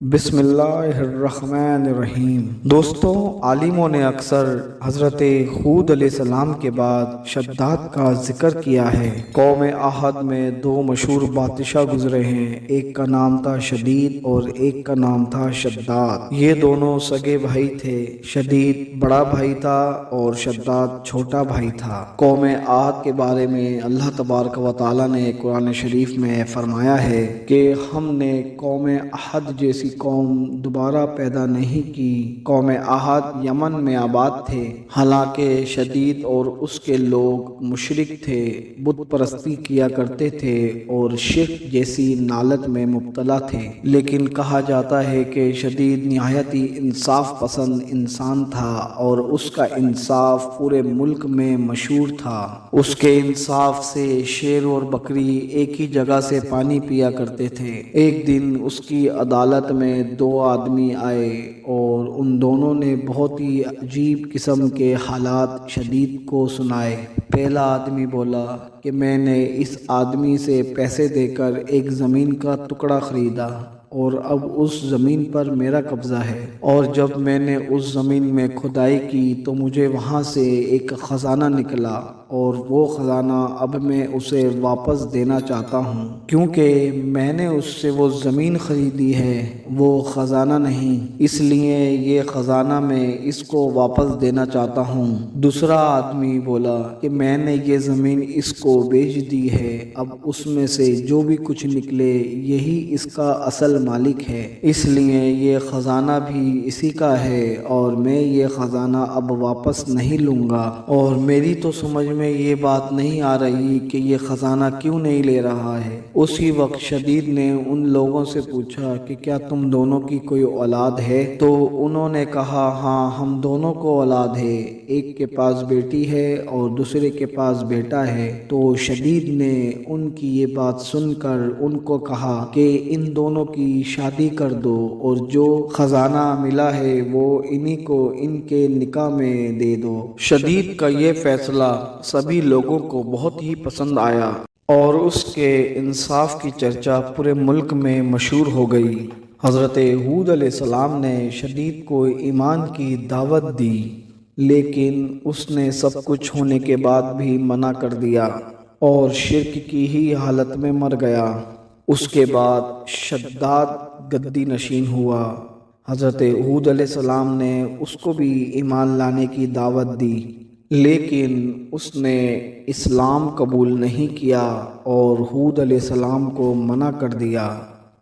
بسم اللہ الرحمن الرحیم۔ دوستوں، عالموں نے اکثر حضرت ہود علیہ السلام کے بعد شداد کا ذکر کیا ہے۔ قوم عہد میں دو مشہور بادشاہ گزرے ہیں، ایک کا نام تھا شدید اور ایک کا نام تھا شداد۔ یہ دونوں سگے بھائی تھے۔ شدید بڑا بھائی تھا اور شداد چھوٹا بھائی تھا۔ قوم عہد کے بارے میں اللہ تبارک و تعالیٰ نے قرآن شریف میں فرمایا ہے کہ ہم نے قوم عہد جیسی قوم دوبارہ پیدا نہیں کی۔ قوم عہد یمن میں آباد تھے، حالانکہ شدید اور اس کے لوگ مشرک تھے، بت پرستی کیا کرتے تھے اور شرک جیسی نالت میں مبتلا تھے۔ لیکن کہا جاتا ہے کہ شدید نہایت ہی انصاف پسند انسان تھا اور اس کا انصاف پورے ملک میں مشہور تھا۔ اس کے انصاف سے شیر اور بکری ایک ہی جگہ سے پانی پیا کرتے تھے۔ ایک دن اس کی عدالت میں دو آدمی آئے اور ان دونوں نے بہت ہی عجیب قسم کے حالات شدید کو سنائے۔ پہلا آدمی بولا کہ میں نے اس آدمی سے پیسے دے کر ایک زمین کا ٹکڑا خریدا اور اب اس زمین پر میرا قبضہ ہے، اور جب میں نے اس زمین میں کھدائی کی تو مجھے وہاں سے ایک خزانہ نکلا اور وہ خزانہ اب میں اسے واپس دینا چاہتا ہوں، کیونکہ میں نے اس سے وہ زمین خریدی ہے، وہ خزانہ نہیں، اس لیے یہ خزانہ میں اس کو واپس دینا چاہتا ہوں۔ دوسرا آدمی بولا کہ میں نے یہ زمین اس کو بیچ دی ہے، اب اس میں سے جو بھی کچھ نکلے یہی اس کا اصل مالک ہے، اس لیے یہ خزانہ بھی اسی کا ہے اور میں یہ خزانہ اب واپس نہیں لوں گا، اور میری تو سمجھ میں یہ بات نہیں آ رہی کہ یہ خزانہ کیوں نہیں لے رہا ہے۔ اسی وقت شدید نے ان لوگوں سے پوچھا کہ کیا تم دونوں کی کوئی اولاد ہے؟ تو انہوں نے کہا ہاں، ہم دونوں کو اولاد ہے، ایک کے پاس بیٹی ہے اور دوسرے کے پاس بیٹا ہے۔ تو شدید نے ان کی یہ بات سن کر ان کو کہا کہ ان دونوں کی شادی کر دو اور جو خزانہ ملا ہے وہ انہی کو ان کے نکاح میں دے دو۔ شدید کا یہ فیصلہ سبھی لوگوں کو بہت ہی پسند آیا اور اس کے انصاف کی چرچا پورے ملک میں مشہور ہو گئی۔ حضرت ہود علیہ السلام نے شدید کو ایمان کی دعوت دی، لیکن اس نے سب کچھ ہونے کے بعد بھی منع کر دیا اور شرک کی ہی حالت میں مر گیا۔ اس کے بعد شداد گدی نشین ہوا۔ حضرت ہود علیہ السلام نے اس کو بھی ایمان لانے کی دعوت دی، لیکن اس نے اسلام قبول نہیں کیا اور ہود علیہ السلام کو منع کر دیا۔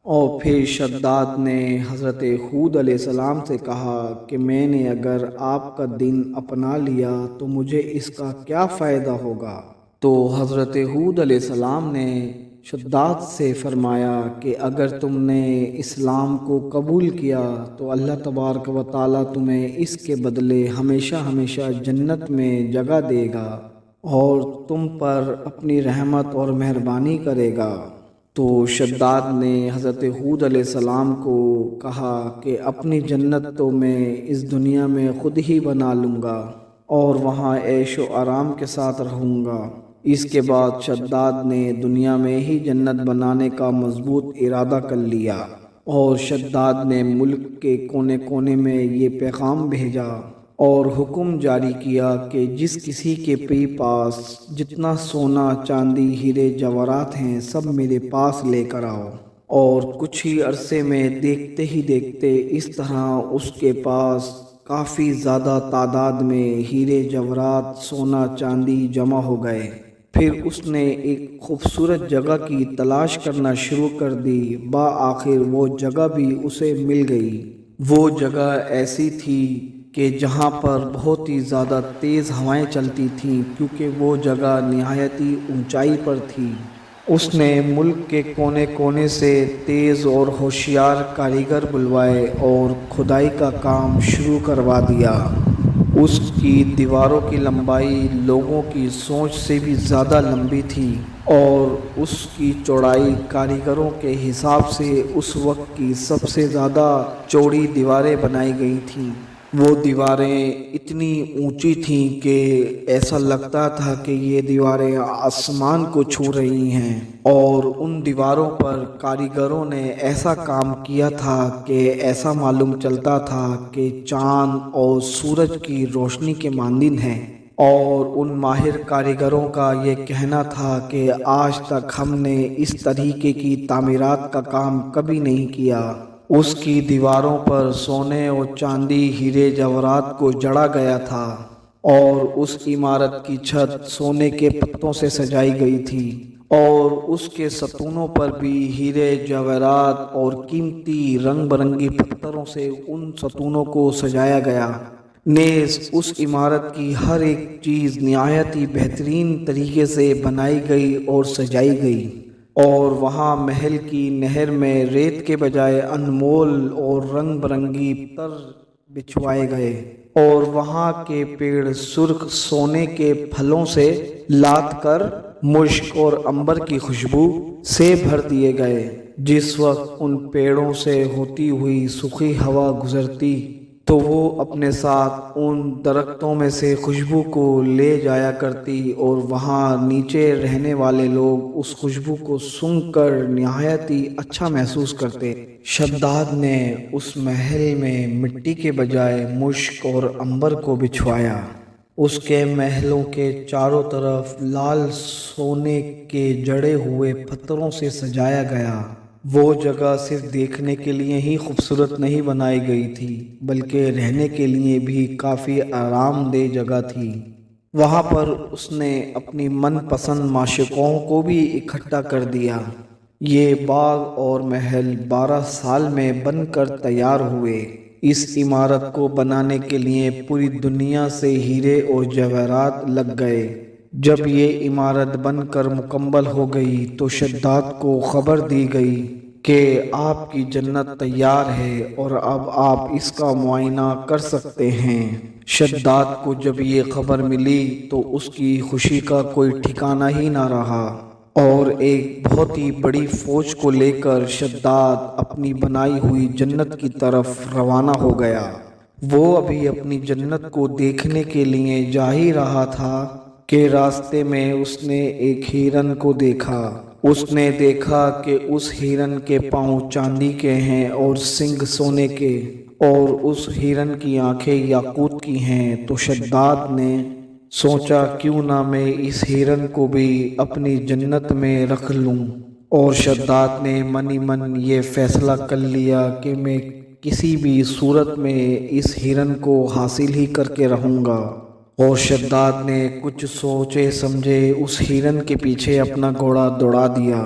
اور پھر شداد نے حضرت ہود علیہ السلام سے کہا کہ میں نے اگر آپ کا دین اپنا لیا تو مجھے اس کا کیا فائدہ ہوگا؟ تو حضرت ہود علیہ السلام نے شداد سے فرمایا کہ اگر تم نے اسلام کو قبول کیا تو اللہ تبارک و تعالیٰ تمہیں اس کے بدلے ہمیشہ ہمیشہ جنت میں جگہ دے گا اور تم پر اپنی رحمت اور مہربانی کرے گا۔ تو شداد نے حضرت ہود علیہ السلام کو کہا کہ اپنی جنت تو میں اس دنیا میں خود ہی بنا لوں گا اور وہاں عیش و آرام کے ساتھ رہوں گا۔ اس کے بعد شداد نے دنیا میں ہی جنت بنانے کا مضبوط ارادہ کر لیا اور شداد نے ملک کے کونے کونے میں یہ پیغام بھیجا اور حکم جاری کیا کہ جس کسی کے پاس جتنا سونا، چاندی، ہیرے جواہرات ہیں سب میرے پاس لے کر آؤ۔ اور کچھ ہی عرصے میں دیکھتے ہی دیکھتے اس طرح اس کے پاس کافی زیادہ تعداد میں ہیرے جواہرات، سونا، چاندی جمع ہو گئے۔ پھر اس نے ایک خوبصورت جگہ کی تلاش کرنا شروع کر دی۔ بآخر وہ جگہ بھی اسے مل گئی۔ وہ جگہ ایسی تھی کہ جہاں پر بہت ہی زیادہ تیز ہوائیں چلتی تھیں، کیونکہ وہ جگہ نہایت ہی اونچائی پر تھی۔ اس نے ملک کے کونے کونے سے تیز اور ہوشیار کاریگر بلوائے اور کھدائی کا کام شروع کروا دیا۔ اس کی دیواروں کی لمبائی لوگوں کی سوچ سے بھی زیادہ لمبی تھی اور اس کی چوڑائی کاریگروں کے حساب سے اس وقت کی سب سے زیادہ چوڑی دیواریں بنائی گئی تھیں۔ وہ دیواریں اتنی اونچی تھیں کہ ایسا لگتا تھا کہ یہ دیواریں آسمان کو چھو رہی ہیں، اور ان دیواروں پر کاریگروں نے ایسا کام کیا تھا کہ ایسا معلوم چلتا تھا کہ چاند اور سورج کی روشنی کے مانند ہیں۔ اور ان ماہر کاریگروں کا یہ کہنا تھا کہ آج تک ہم نے اس طریقے کی تعمیرات کا کام کبھی نہیں کیا۔ اس کی دیواروں پر سونے اور چاندی، ہیرے جواہرات کو جڑا گیا تھا، اور اس عمارت کی چھت سونے کے پتوں سے سجائی گئی تھی، اور اس کے ستونوں پر بھی ہیرے جواہرات اور قیمتی رنگ برنگی پتھروں سے ان ستونوں کو سجایا گیا۔ نیز اس عمارت کی ہر ایک چیز نہایت ہی بہترین طریقے سے بنائی گئی اور سجائی گئی، اور وہاں محل کی نہر میں ریت کے بجائے انمول اور رنگ برنگی پتھر بچھوائے گئے، اور وہاں کے پیڑ سرخ سونے کے پھلوں سے لاد کر مشک اور عنبر کی خوشبو سے بھر دیے گئے۔ جس وقت ان پیڑوں سے ہوتی ہوئی سوکھی ہوا گزرتی تو وہ اپنے ساتھ ان درختوں میں سے خوشبو کو لے جایا کرتی، اور وہاں نیچے رہنے والے لوگ اس خوشبو کو سونگھ کر نہایت ہی اچھا محسوس کرتے۔ شداد نے اس محل میں مٹی کے بجائے مشک اور عنبر کو بچھوایا۔ اس کے محلوں کے چاروں طرف لال سونے کے جڑے ہوئے پتھروں سے سجایا گیا۔ وہ جگہ صرف دیکھنے کے لیے ہی خوبصورت نہیں بنائی گئی تھی، بلکہ رہنے کے لیے بھی کافی آرام دہ جگہ تھی۔ وہاں پر اس نے اپنی من پسند معشوقوں کو بھی اکٹھا کر دیا۔ یہ باغ اور محل 12 سال میں بن کر تیار ہوئے۔ اس عمارت کو بنانے کے لیے پوری دنیا سے ہیرے اور جواہرات لگ گئے۔ جب یہ عمارت بن کر مکمل ہو گئی تو شداد کو خبر دی گئی کہ آپ کی جنت تیار ہے اور اب آپ اس کا معائنہ کر سکتے ہیں۔ شداد کو جب یہ خبر ملی تو اس کی خوشی کا کوئی ٹھکانہ ہی نہ رہا، اور ایک بہت ہی بڑی فوج کو لے کر شداد اپنی بنائی ہوئی جنت کی طرف روانہ ہو گیا۔ وہ ابھی اپنی جنت کو دیکھنے کے لیے جا ہی رہا تھا کہ راستے میں اس نے ایک ہرن کو دیکھا۔ اس نے دیکھا کہ اس ہرن کے پاؤں چاندی کے ہیں اور سینگ سونے کے، اور اس ہرن کی آنکھیں یاقوت کی ہیں۔ تو شداد نے سوچا کیوں نہ میں اس ہرن کو بھی اپنی جنت میں رکھ لوں، اور شداد نے من ہی من یہ فیصلہ کر لیا کہ میں کسی بھی صورت میں اس ہرن کو حاصل ہی کر کے رہوں گا۔ اور شداد نے کچھ سوچے سمجھے اس ہرن کے پیچھے اپنا گھوڑا دوڑا دیا۔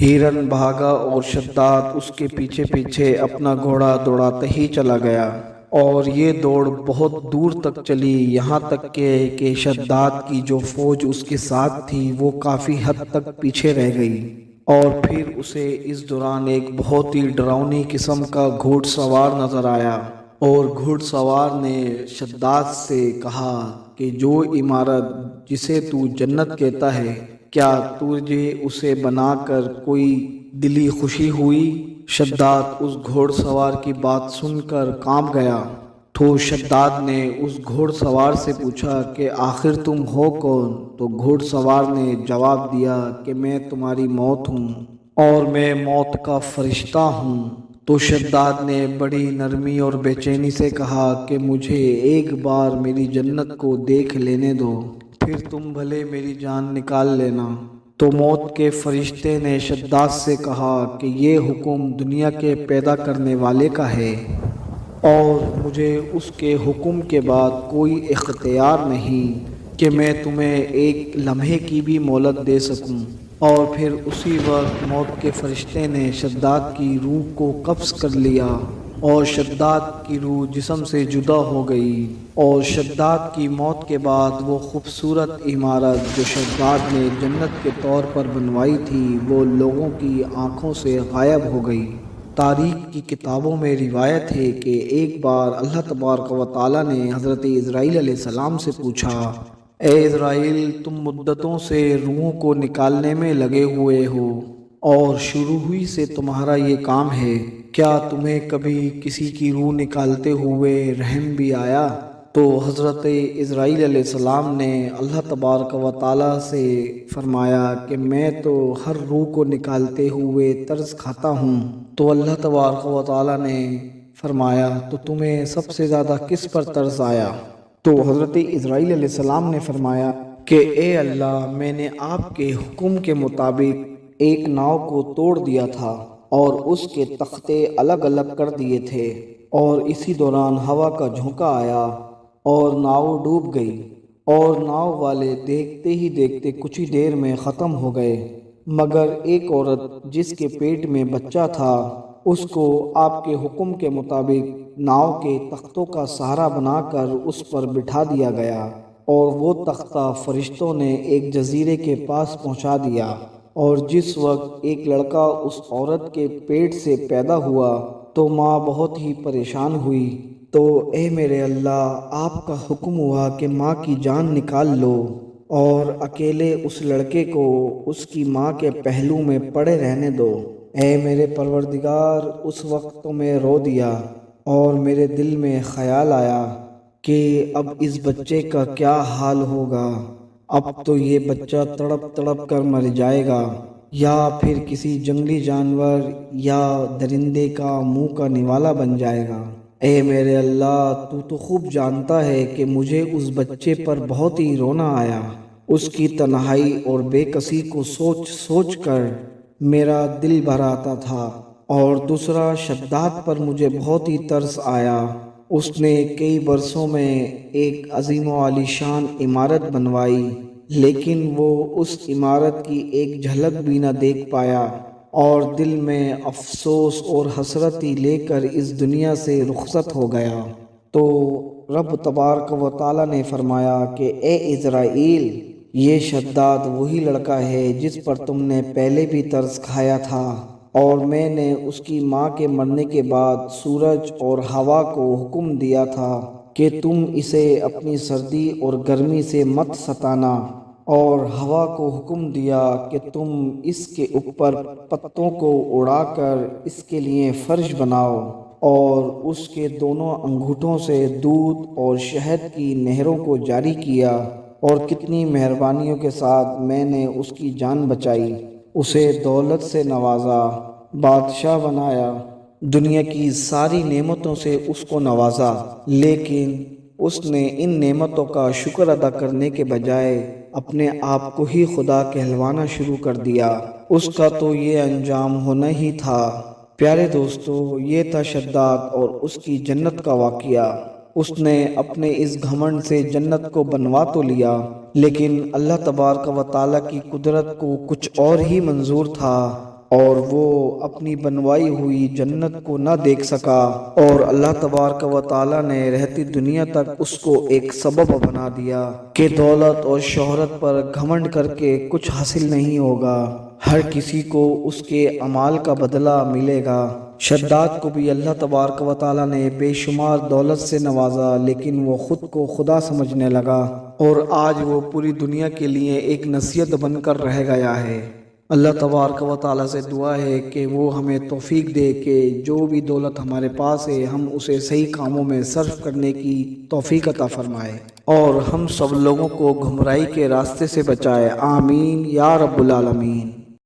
ہرن بھاگا اور شداد اس کے پیچھے پیچھے اپنا گھوڑا دوڑاتے ہی چلا گیا، اور یہ دوڑ بہت دور تک چلی، یہاں تک کہ شداد کی جو فوج اس کے ساتھ تھی وہ کافی حد تک پیچھے رہ گئی۔ اور پھر اسے اس دوران ایک بہت ہی ڈراؤنی قسم کا گھوڑ سوار نظر آیا، اور گھوڑ سوار نے شداد سے کہا کہ جو عمارت جسے تو جنت کہتا ہے، کیا تجھے اسے بنا کر کوئی دلی خوشی ہوئی؟ شداد اس گھوڑ سوار کی بات سن کر کانپ گیا۔ تو شداد نے اس گھوڑ سوار سے پوچھا کہ آخر تم ہو کون؟ تو گھوڑ سوار نے جواب دیا کہ میں تمہاری موت ہوں، اور میں موت کا فرشتہ ہوں۔ تو شداد نے بڑی نرمی اور بے چینی سے کہا کہ مجھے ایک بار میری جنت کو دیکھ لینے دو، پھر تم بھلے میری جان نکال لینا۔ تو موت کے فرشتے نے شداد سے کہا کہ یہ حکم دنیا کے پیدا کرنے والے کا ہے، اور مجھے اس کے حکم کے بعد کوئی اختیار نہیں کہ میں تمہیں ایک لمحے کی بھی مہلت دے سکوں۔ اور پھر اسی وقت موت کے فرشتے نے شداد کی روح کو قبض کر لیا، اور شداد کی روح جسم سے جدا ہو گئی، اور شداد کی موت کے بعد وہ خوبصورت عمارت جو شداد نے جنت کے طور پر بنوائی تھی وہ لوگوں کی آنکھوں سے غائب ہو گئی۔ تاریخ کی کتابوں میں روایت ہے کہ ایک بار اللہ تبارک و تعالیٰ نے حضرت اسرائیل علیہ السلام سے پوچھا، اے اسرائیل، تم مدتوں سے روحوں کو نکالنے میں لگے ہوئے ہو، اور شروع ہوئی سے تمہارا یہ کام ہے، کیا تمہیں کبھی کسی کی روح نکالتے ہوئے رحم بھی آیا؟ تو حضرت اسرائیل علیہ السلام نے اللہ تبارک و تعالیٰ سے فرمایا کہ میں تو ہر روح کو نکالتے ہوئے ترس کھاتا ہوں۔ تو اللہ تبارک و تعالیٰ نے فرمایا تو تمہیں سب سے زیادہ کس پر ترس آیا؟ تو حضرت اسرائیل علیہ السلام نے فرمایا کہ اے اللہ، میں نے آپ کے حکم کے مطابق ایک ناؤ کو توڑ دیا تھا اور اس کے تختے الگ الگ کر دیے تھے، اور اسی دوران ہوا کا جھونکا آیا اور ناؤ ڈوب گئی، اور ناؤ والے دیکھتے ہی دیکھتے کچھ ہی دیر میں ختم ہو گئے، مگر ایک عورت جس کے پیٹ میں بچہ تھا اس کو آپ کے حکم کے مطابق ناؤ کے تختوں کا سہارا بنا کر اس پر بٹھا دیا گیا، اور وہ تختہ فرشتوں نے ایک جزیرے کے پاس پہنچا دیا، اور جس وقت ایک لڑکا اس عورت کے پیٹ سے پیدا ہوا تو ماں بہت ہی پریشان ہوئی۔ تو اے میرے اللہ، آپ کا حکم ہوا کہ ماں کی جان نکال لو، اور اکیلے اس لڑکے کو اس کی ماں کے پہلو میں پڑے رہنے دو۔ اے میرے پروردگار، اس وقت تو میں رو دیا، اور میرے دل میں خیال آیا کہ اب اس بچے کا کیا حال ہوگا، اب تو یہ بچہ تڑپ تڑپ کر مر جائے گا، یا پھر کسی جنگلی جانور یا درندے کا منہ کا نوالا بن جائے گا۔ اے میرے اللہ، تو خوب جانتا ہے کہ مجھے اس بچے پر بہت ہی رونا آیا، اس کی تنہائی اور بے کسی کو سوچ سوچ کر میرا دل بھر آتا تھا، اور دوسرا شداد پر مجھے بہت ہی ترس آیا۔ اس نے کئی برسوں میں ایک عظیم و عالی شان عمارت بنوائی، لیکن وہ اس عمارت کی ایک جھلک بھی نہ دیکھ پایا، اور دل میں افسوس اور حسرت ہی لے کر اس دنیا سے رخصت ہو گیا۔ تو رب تبارک و تعالیٰ نے فرمایا کہ اے اسرائیل، یہ شداد وہی لڑکا ہے جس پر تم نے پہلے بھی ترس کھایا تھا، اور میں نے اس کی ماں کے مرنے کے بعد سورج اور ہوا کو حکم دیا تھا کہ تم اسے اپنی سردی اور گرمی سے مت ستانا، اور ہوا کو حکم دیا کہ تم اس کے اوپر پتوں کو اڑا کر اس کے لیے فرش بناؤ، اور اس کے دونوں انگوٹھوں سے دودھ اور شہد کی نہروں کو جاری کیا، اور کتنی مہربانیوں کے ساتھ میں نے اس کی جان بچائی، اسے دولت سے نوازا، بادشاہ بنایا، دنیا کی ساری نعمتوں سے اس کو نوازا، لیکن اس نے ان نعمتوں کا شکر ادا کرنے کے بجائے اپنے آپ کو ہی خدا کہلوانا شروع کر دیا۔ اس کا تو یہ انجام ہونا ہی تھا۔ پیارے دوستو، یہ تھا شداد اور اس کی جنت کا واقعہ۔ اس نے اپنے اس گھمنڈ سے جنت کو بنوا تو لیا، لیکن اللہ تبارک و تعالیٰ کی قدرت کو کچھ اور ہی منظور تھا، اور وہ اپنی بنوائی ہوئی جنت کو نہ دیکھ سکا، اور اللہ تبارک و تعالیٰ نے رہتی دنیا تک اس کو ایک سبب بنا دیا کہ دولت اور شہرت پر گھمنڈ کر کے کچھ حاصل نہیں ہوگا، ہر کسی کو اس کے اعمال کا بدلہ ملے گا۔ شداد کو بھی اللہ تبارک و تعالیٰ نے بے شمار دولت سے نوازا، لیکن وہ خود کو خدا سمجھنے لگا، اور آج وہ پوری دنیا کے لیے ایک نصیحت بن کر رہ گیا ہے۔ اللہ تبارک و تعالیٰ سے دعا ہے کہ وہ ہمیں توفیق دے کہ جو بھی دولت ہمارے پاس ہے ہم اسے صحیح کاموں میں صرف کرنے کی توفیق عطا فرمائے، اور ہم سب لوگوں کو گمراہی کے راستے سے بچائے۔ آمین یا رب العالمین۔